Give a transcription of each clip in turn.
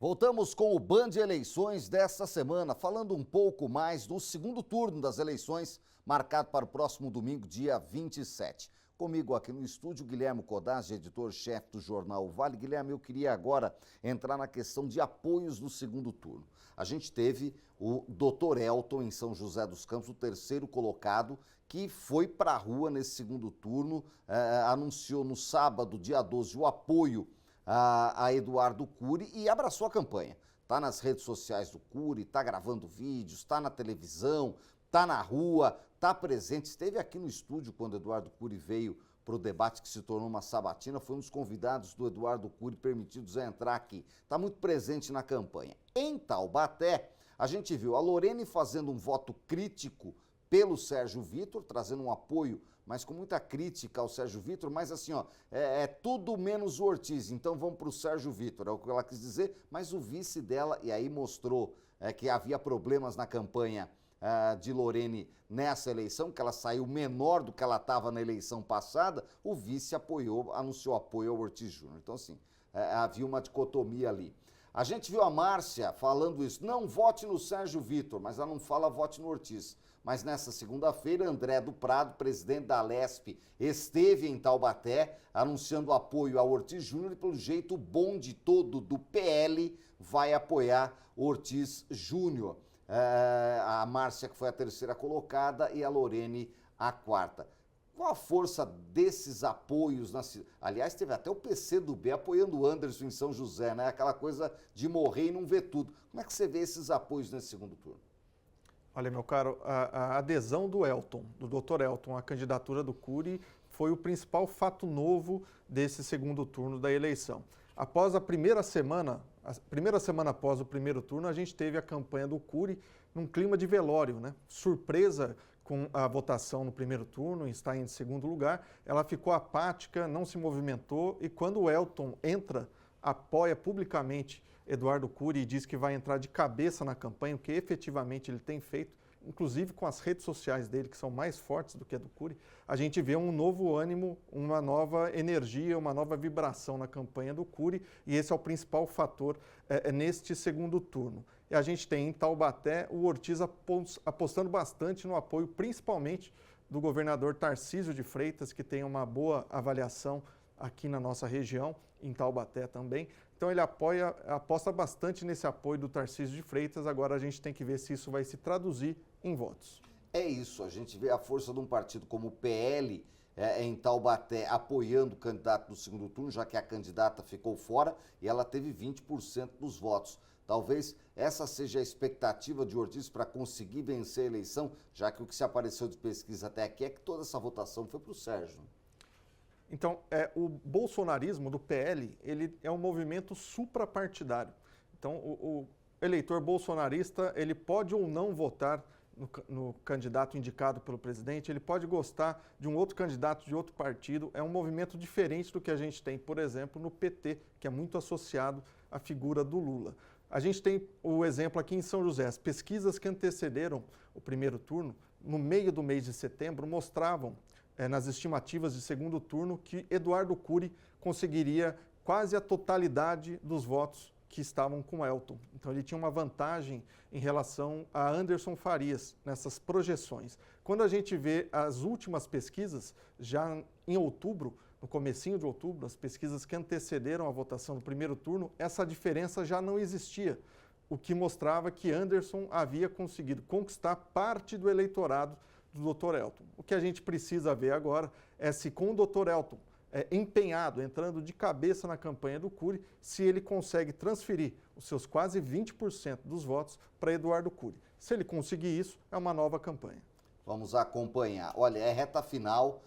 Voltamos com o Band Eleições desta semana, falando um pouco mais do segundo turno das eleições, marcado para o próximo domingo, dia 27. Comigo aqui no estúdio, Guilherme Codazzi, editor-chefe do jornal Vale. Guilherme, eu queria agora entrar na questão de apoios no segundo turno. A gente teve o Dr. Elton em São José dos Campos, o terceiro colocado, que foi para a rua nesse segundo turno, anunciou no sábado, dia 12, o apoio a Eduardo Cury e abraçou a campanha. Está nas redes sociais do Cury, está gravando vídeos, está na televisão, está na rua, está presente. Esteve aqui no estúdio quando Eduardo Cury veio para o debate que se tornou uma sabatina. Foi um dos convidados do Eduardo Cury permitidos a entrar aqui. Está muito presente na campanha. Em Taubaté, a gente viu a Lorene fazendo um voto crítico pelo Sérgio Vitor, trazendo um apoio, mas com muita crítica ao Sérgio Vitor, mas assim, ó, é tudo menos o Ortiz, então vamos para o Sérgio Vitor, é o que ela quis dizer, mas o vice dela, e aí mostrou que havia problemas na campanha de Lorene nessa eleição, que ela saiu menor do que ela estava na eleição passada, o vice anunciou apoio ao Ortiz Júnior. Então assim, havia uma dicotomia ali. A gente viu a Márcia falando isso, não vote no Sérgio Vitor, mas ela não fala vote no Ortiz. Mas nessa segunda-feira, André do Prado, presidente da Alesp, esteve em Taubaté anunciando apoio ao Ortiz Júnior e, pelo jeito, o bonde todo do PL vai apoiar o Ortiz Júnior. A Márcia, que foi a terceira colocada, e a Lorene, a quarta. Qual a força desses apoios? Aliás, teve até o PCdoB apoiando o Anderson em São José, né? Aquela coisa de morrer e não ver tudo. Como é que você vê esses apoios nesse segundo turno? Olha, meu caro, a adesão do Elton, do Dr. Elton, à candidatura do Cury, foi o principal fato novo desse segundo turno da eleição. Após a primeira semana após o primeiro turno, a gente teve a campanha do Cury num clima de velório, né? Surpresa com a votação no primeiro turno, está em segundo lugar, ela ficou apática, não se movimentou, e quando o Elton entra, apoia publicamente Eduardo Cury e diz que vai entrar de cabeça na campanha, o que efetivamente ele tem feito, inclusive com as redes sociais dele, que são mais fortes do que a do Cury, a gente vê um novo ânimo, uma nova energia, uma nova vibração na campanha do Cury, e esse é o principal fator neste segundo turno. E a gente tem em Taubaté o Ortiz apostando bastante no apoio, principalmente do governador Tarcísio de Freitas, que tem uma boa avaliação aqui na nossa região, em Taubaté também. Então ele aposta bastante nesse apoio do Tarcísio de Freitas. Agora a gente tem que ver se isso vai se traduzir em votos. É isso, a gente vê a força de um partido como o PL em Taubaté apoiando o candidato do segundo turno, já que a candidata ficou fora e ela teve 20% dos votos. Talvez essa seja a expectativa de Ortiz para conseguir vencer a eleição, já que o que se apareceu de pesquisa até aqui é que toda essa votação foi para o Sérgio. Então, o bolsonarismo do PL, ele é um movimento suprapartidário. Então, o eleitor bolsonarista, ele pode ou não votar no candidato indicado pelo presidente, ele pode gostar de um outro candidato de outro partido. É um movimento diferente do que a gente tem, por exemplo, no PT, que é muito associado à figura do Lula. A gente tem o exemplo aqui em São José. As pesquisas que antecederam o primeiro turno, no meio do mês de setembro, mostravam nas estimativas de segundo turno que Eduardo Cury conseguiria quase a totalidade dos votos que estavam com Elton. Então ele tinha uma vantagem em relação a Anderson Farias nessas projeções. Quando a gente vê as últimas pesquisas, já em outubro, no comecinho de outubro, as pesquisas que antecederam a votação do primeiro turno, essa diferença já não existia, o que mostrava que Anderson havia conseguido conquistar parte do eleitorado do Dr. Elton. O que a gente precisa ver agora é se com o Dr. Elton empenhado, entrando de cabeça na campanha do Cury, se ele consegue transferir os seus quase 20% dos votos para Eduardo Cury. Se ele conseguir isso, é uma nova campanha. Vamos acompanhar. Olha, é reta final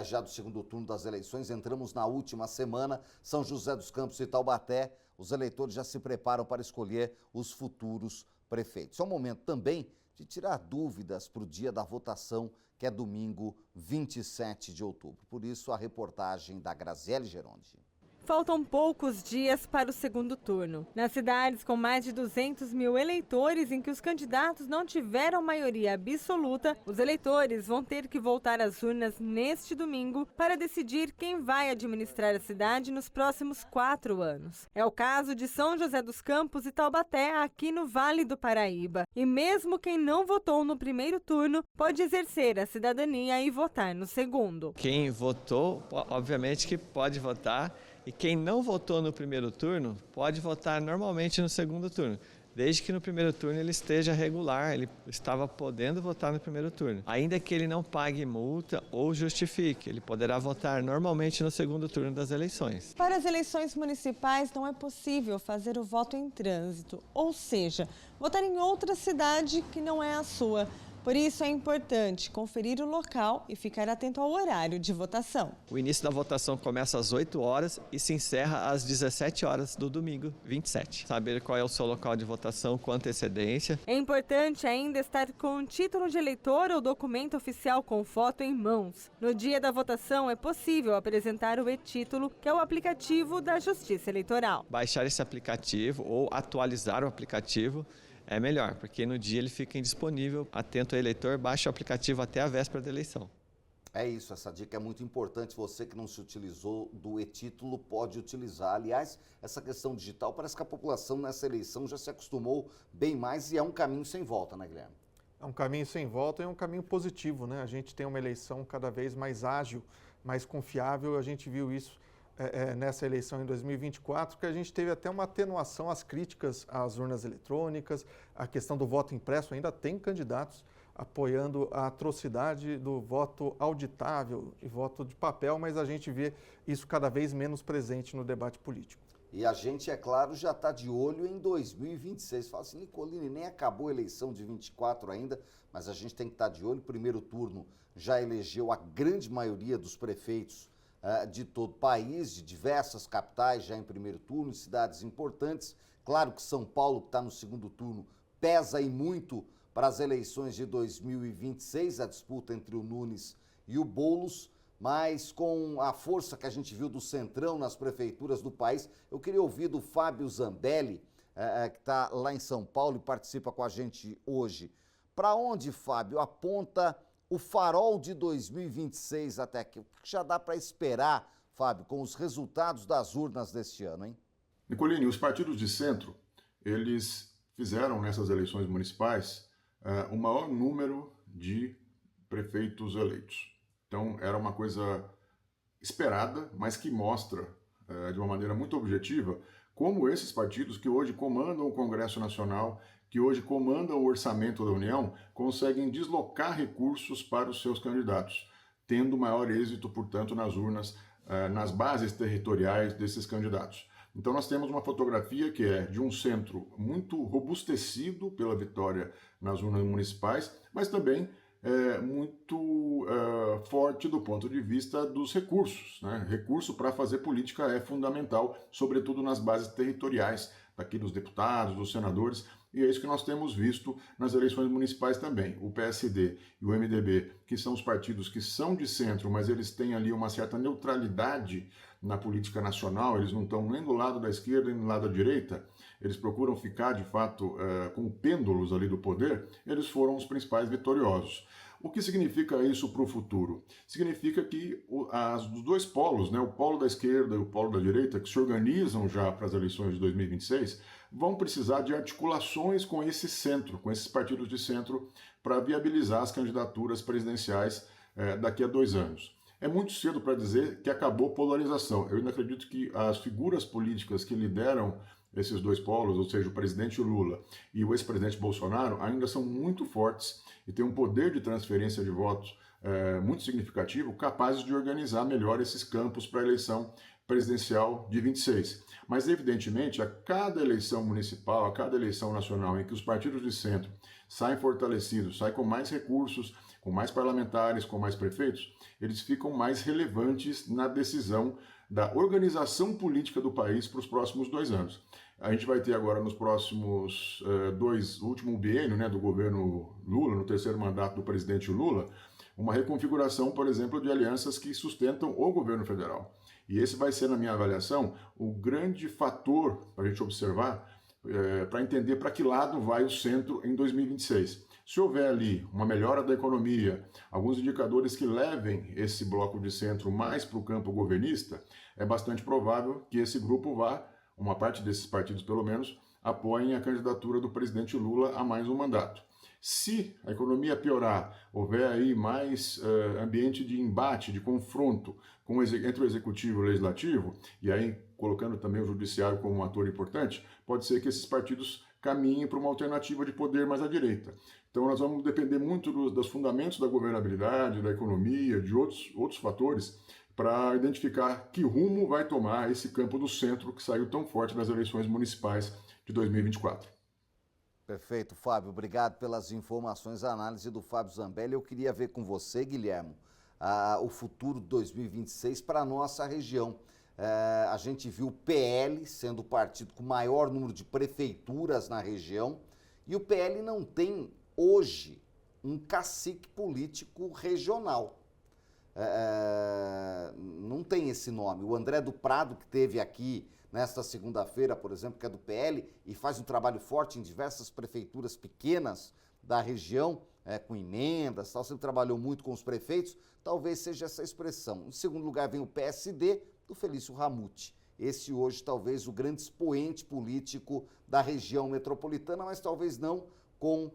já do segundo turno das eleições, entramos na última semana, São José dos Campos e Taubaté, os eleitores já se preparam para escolher os futuros prefeitos. É um momento também de tirar dúvidas para o dia da votação, que é domingo 27 de outubro. Por isso, a reportagem da Graziele Gerondi. Faltam poucos dias para o segundo turno. Nas cidades com mais de 200 mil eleitores em que os candidatos não tiveram maioria absoluta, os eleitores vão ter que voltar às urnas neste domingo para decidir quem vai administrar a cidade nos próximos 4 anos. É o caso de São José dos Campos e Taubaté, aqui no Vale do Paraíba. E mesmo quem não votou no primeiro turno pode exercer a cidadania e votar no segundo. Quem votou, obviamente que pode votar. E quem não votou no primeiro turno pode votar normalmente no segundo turno, desde que no primeiro turno ele esteja regular, ele estava podendo votar no primeiro turno. Ainda que ele não pague multa ou justifique, ele poderá votar normalmente no segundo turno das eleições. Para as eleições municipais não é possível fazer o voto em trânsito, ou seja, votar em outra cidade que não é a sua. Por isso é importante conferir o local e ficar atento ao horário de votação. O início da votação começa às 8 horas e se encerra às 17 horas do domingo 27. Saber qual é o seu local de votação com antecedência. É importante ainda estar com um título de eleitor ou documento oficial com foto em mãos. No dia da votação é possível apresentar o e-título, que é o aplicativo da Justiça Eleitoral. Baixar esse aplicativo ou atualizar o aplicativo é melhor, porque no dia ele fica indisponível. Atento ao eleitor, baixe o aplicativo até a véspera da eleição. É isso, essa dica é muito importante. Você que não se utilizou do e-título pode utilizar. Aliás, essa questão digital, parece que a população nessa eleição já se acostumou bem mais e é um caminho sem volta, né, Guilherme? É um caminho sem volta e é um caminho positivo, né? A gente tem uma eleição cada vez mais ágil, mais confiável. A gente viu isso nessa eleição em 2024, que a gente teve até uma atenuação às críticas às urnas eletrônicas, a questão do voto impresso. Ainda tem candidatos apoiando a atrocidade do voto auditável e voto de papel, mas a gente vê isso cada vez menos presente no debate político. E a gente, é claro, já está de olho em 2026. Fala assim, Nicolini, nem acabou a eleição de 24 ainda, mas a gente tem que estar de olho. O primeiro turno já elegeu a grande maioria dos prefeitos de todo o país, de diversas capitais já em primeiro turno, cidades importantes. Claro que São Paulo, que está no segundo turno, pesa aí muito para as eleições de 2026, a disputa entre o Nunes e o Boulos, mas com a força que a gente viu do Centrão nas prefeituras do país, eu queria ouvir do Fábio Zambelli, que está lá em São Paulo e participa com a gente hoje. Para onde, Fábio, aponta o farol de 2026 até aqui? O que já dá para esperar, Fábio, com os resultados das urnas deste ano, hein? Nicolini, os partidos de centro, eles fizeram nessas eleições municipais o maior número de prefeitos eleitos. Então, era uma coisa esperada, mas que mostra, de uma maneira muito objetiva, como esses partidos que hoje comandam o Congresso Nacional, que hoje comandam o orçamento da União, conseguem deslocar recursos para os seus candidatos, tendo maior êxito, portanto, nas urnas, nas bases territoriais desses candidatos. Então nós temos uma fotografia que é de um centro muito robustecido pela vitória nas urnas municipais, mas também muito forte do ponto de vista dos recursos, né? Recurso para fazer política é fundamental, sobretudo nas bases territoriais, daqui dos deputados, dos senadores, e é isso que nós temos visto nas eleições municipais também. O PSD e o MDB, que são os partidos que são de centro, mas eles têm ali uma certa neutralidade na política nacional, eles não estão nem do lado da esquerda nem do lado da direita, eles procuram ficar, de fato, como pêndulos ali do poder, eles foram os principais vitoriosos. O que significa isso para o futuro? Significa que os dois polos, né, o polo da esquerda e o polo da direita, que se organizam já para as eleições de 2026, vão precisar de articulações com esse centro, com esses partidos de centro, para viabilizar as candidaturas presidenciais daqui a 2 anos. É muito cedo para dizer que acabou a polarização. Eu ainda acredito que as figuras políticas que lideram esses dois polos, ou seja, o presidente Lula e o ex-presidente Bolsonaro, ainda são muito fortes e têm um poder de transferência de votos muito significativo, capazes de organizar melhor esses campos para a eleição presidencial de 26. Mas, evidentemente, a cada eleição municipal, a cada eleição nacional em que os partidos de centro saem fortalecidos, saem com mais recursos, com mais parlamentares, com mais prefeitos, eles ficam mais relevantes na decisão da organização política do país para os próximos 2 anos. A gente vai ter agora nos próximos o último biênio, né, do governo Lula, no 3º mandato do presidente Lula, uma reconfiguração, por exemplo, de alianças que sustentam o governo federal. E esse vai ser, na minha avaliação, o grande fator para a gente observar, para entender para que lado vai o centro em 2026. Se houver ali uma melhora da economia, alguns indicadores que levem esse bloco de centro mais para o campo governista, é bastante provável que esse grupo vá, uma parte desses partidos pelo menos, apoiem a candidatura do presidente Lula a mais um mandato. Se a economia piorar, houver aí mais ambiente de embate, de confronto entre o executivo e o legislativo, e aí colocando também o judiciário como um ator importante, pode ser que esses partidos caminhem para uma alternativa de poder mais à direita. Então nós vamos depender muito dos fundamentos da governabilidade, da economia, de outros fatores, para identificar que rumo vai tomar esse campo do centro que saiu tão forte nas eleições municipais de 2024. Perfeito, Fábio. Obrigado pelas informações, a análise do Fábio Zambelli. Eu queria ver com você, Guilherme, o futuro de 2026 para a nossa região. A gente viu o PL sendo o partido com maior número de prefeituras na região e o PL não tem hoje um cacique político regional. Não tem esse nome. O André do Prado, que teve aqui nesta segunda-feira, por exemplo, que é do PL, e faz um trabalho forte em diversas prefeituras pequenas da região, com emendas, tal, sempre trabalhou muito com os prefeitos, talvez seja essa expressão. Em segundo lugar vem o PSD, do Felício Ramute. Esse hoje talvez o grande expoente político da região metropolitana, mas talvez não com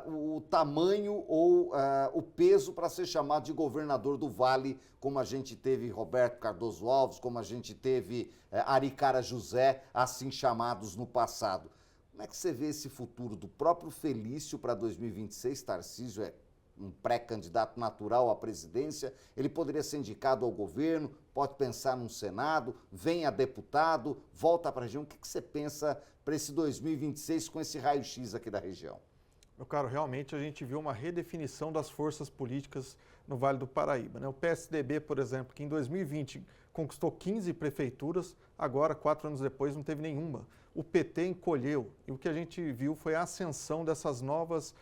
o tamanho ou o peso para ser chamado de governador do Vale, como a gente teve Roberto Cardoso Alves, como a gente teve Aricara José, assim chamados no passado. Como é que você vê esse futuro do próprio Felício para 2026? Tarcísio é um pré-candidato natural à presidência, ele poderia ser indicado ao governo, pode pensar num Senado, vem a deputado, volta para a região. O que você pensa para esse 2026 com esse raio-x aqui da região? Meu caro, realmente a gente viu uma redefinição das forças políticas no Vale do Paraíba, né? O PSDB, por exemplo, que em 2020 conquistou 15 prefeituras, agora, 4 anos depois, não teve nenhuma. O PT encolheu e o que a gente viu foi a ascensão dessas novas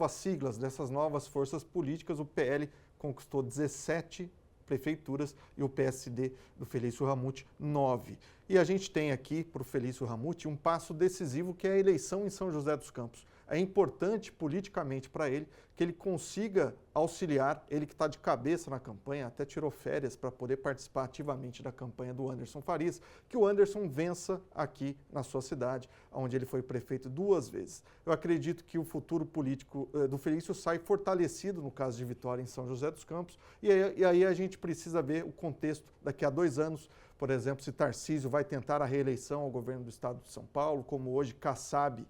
siglas, dessas novas forças políticas. O PL conquistou 17 prefeituras e o PSD do Felício Ramute 9. E a gente tem aqui para o Felício Ramute um passo decisivo que é a eleição em São José dos Campos. É importante politicamente para ele que ele consiga auxiliar, ele que está de cabeça na campanha, até tirou férias para poder participar ativamente da campanha do Anderson Farias, que o Anderson vença aqui na sua cidade, onde ele foi prefeito 2 vezes. Eu acredito que o futuro político do Felício sai fortalecido no caso de vitória em São José dos Campos, e aí a gente precisa ver o contexto daqui a 2 anos, por exemplo, se Tarcísio vai tentar a reeleição ao governo do estado de São Paulo, como hoje Kassab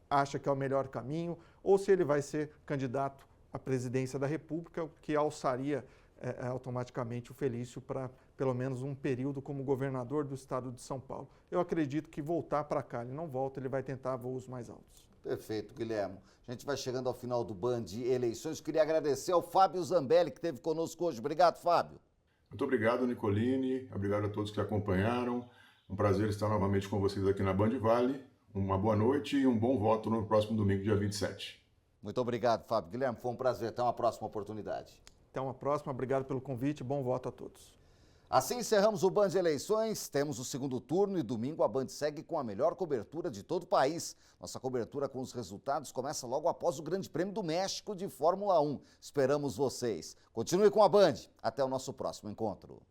acha que é o melhor caminho, ou se ele vai ser candidato à presidência da República, o que alçaria automaticamente o Felício para pelo menos um período como governador do estado de São Paulo. Eu acredito que voltar para cá, ele não volta, ele vai tentar voos mais altos. Perfeito, Guilherme. A gente vai chegando ao final do Band Eleições. Queria agradecer ao Fábio Zambelli, que esteve conosco hoje. Obrigado, Fábio. Muito obrigado, Nicolini. Obrigado a todos que acompanharam. Um prazer estar novamente com vocês aqui na Band Vale. Uma boa noite e um bom voto no próximo domingo, dia 27. Muito obrigado, Fábio. Guilherme, foi um prazer. Até uma próxima oportunidade. Até uma próxima. Obrigado pelo convite. Bom voto a todos. Assim encerramos o Band Eleições. Temos o segundo turno e domingo a Band segue com a melhor cobertura de todo o país. Nossa cobertura com os resultados começa logo após o Grande Prêmio do México de Fórmula 1. Esperamos vocês. Continue com a Band. Até o nosso próximo encontro.